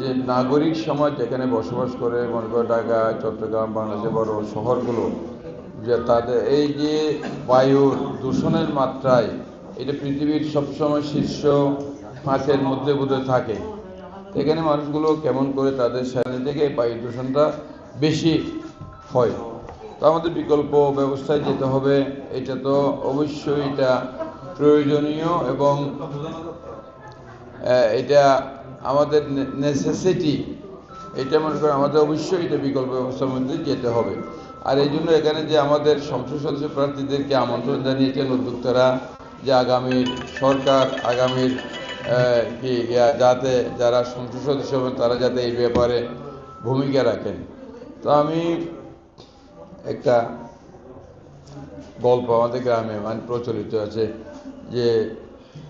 যে নাগরিক সমাজ যেখানে বসবাস করে, মনে করো ঢাকা, চট্টগ্রাম, বাংলাদেশের বড় শহরগুলো, যে তাদের এই যে বায়ুর দূষণের মাত্রায়, এটা পৃথিবীর সবসময় শীর্ষ 5-এর মধ্যে বোধহয় থাকে। এখানে মানুষগুলো কেমন করে তাদের সামনে থেকে বায়ু দূষণটা বেশি হয়। তো আমাদের বিকল্প ব্যবস্থায় যেতে হবে। এটা তো অবশ্যই এটা প্রয়োজনীয় এবং এটা আমাদের নেসেসিটি। এটা মনে করেন আমাদের অবশ্যই এটা বিকল্প ব্যবস্থার মধ্যে যেতে হবে। আর এই জন্য এখানে যে আমাদের সংসদ সদস্য প্রার্থীদেরকে আমন্ত্রণ জানিয়েছেন উদ্যোক্তারা, যে আগামীর সরকার, আগামীর যাতে যারা সংসদ সদস্য হবেন তারা যাতে এই ব্যাপারে ভূমিকা রাখেন। তো আমি একটা গল্প আমাদের গ্রামে প্রচলিত আছে, যে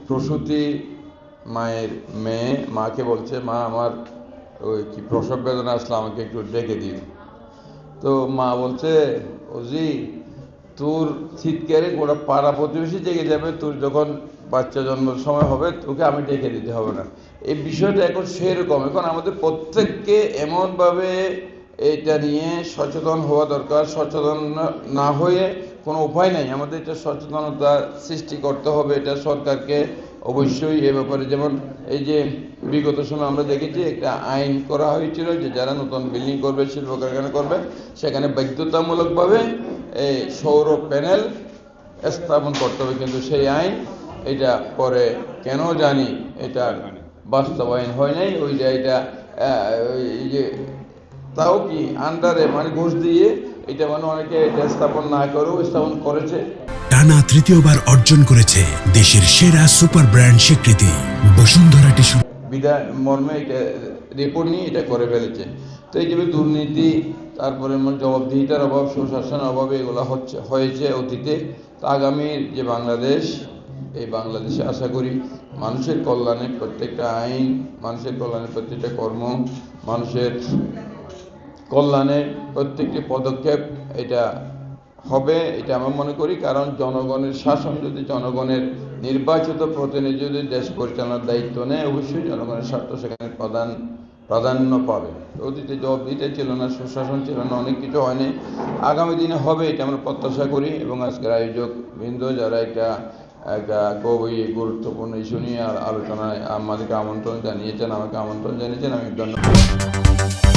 প্রসূতি মায়ের মেয়ে মাকে বলছে, মা আমার ওই কি প্রসব বেদনা আসলে আমাকে একটু ডেকে দিন। তো মা বলছে, ওজি তোর চিৎকারে গোটা পাড়া প্রতিবেশী জেগে যাবে, তোর যখন বাচ্চা জন্মের সময় হবে তোকে আমি ডেকে দিতে হবে না। এই বিষয়টা এখন সেরকম, এখন আমাদের প্রত্যেককে এমনভাবে এটা নিয়ে সচেতন হওয়া দরকার। সচেতন না হয়ে কোনো উপায় নাই, আমাদের এটা সচেতনতা সৃষ্টি করতে হবে। এটা সরকারকে অবশ্যই এ ব্যাপারে, যেমন এই যে বিগত সময় আমরা দেখেছি একটা আইন করা হয়েছিল যে যারা নতুন বিল্ডিং করবে, শিল্প কারখানা করবে, সেখানে বাধ্যতামূলকভাবে এই সৌর প্যানেল স্থাপন করতে হবে। কিন্তু সেই আইন এটা পরে কেন জানি এটা বাস্তবায়ন হয় নাই। ওইটা এটা এই যে তাও কি আন্ডারে মানে ঘুষ দিয়ে এটা মানে অনেকে এটা স্থাপন না করেও স্থাপন করেছে। টানা তৃতীয়বার অর্জন করেছে দেশের সেরা সুপার ব্র্যান্ড স্বীকৃতি বসুন্ধরা টিস্যু। বিধান মর্মে এটা রিপোর্ট নিয়ে এটা করে ফেলেছে। তো এই যে দুর্নীতি, তারপরে জবাবদিহিতার অভাব, সুশাসনের অভাবে এগুলো হয়েছে অতীতে। তো আগামীর যে বাংলাদেশ, এই বাংলাদেশে আশা করি মানুষের কল্যাণে প্রত্যেকটা আইন, মানুষের কল্যাণে প্রত্যেকটা কর্ম, মানুষের কল্যাণে প্রত্যেকটি পদক্ষেপ এটা হবে, এটা আমি মনে করি। কারণ জনগণের শাসন যদি জনগণের নির্বাচিত প্রতিনিধি যদি দেশ পরিচালনার দায়িত্ব নেয়, অবশ্যই জনগণের স্বার্থ সেখানে প্রাধান্য পাবে। অতীতে জবাবদিহিতা ছিল না, সুশাসন ছিল না, অনেক কিছু হয়নি। আগামী দিনে হবে এটা আমরা প্রত্যাশা করি। এবং আজকের আয়োজক বৃন্দ যারা একটা খুবই গুরুত্বপূর্ণ ইস্যু নিয়ে আলোচনায় আমাদেরকে আমন্ত্রণ জানিয়েছেন, আমাকে আমন্ত্রণ জানিয়েছেন, আমি ধন্যবাদ।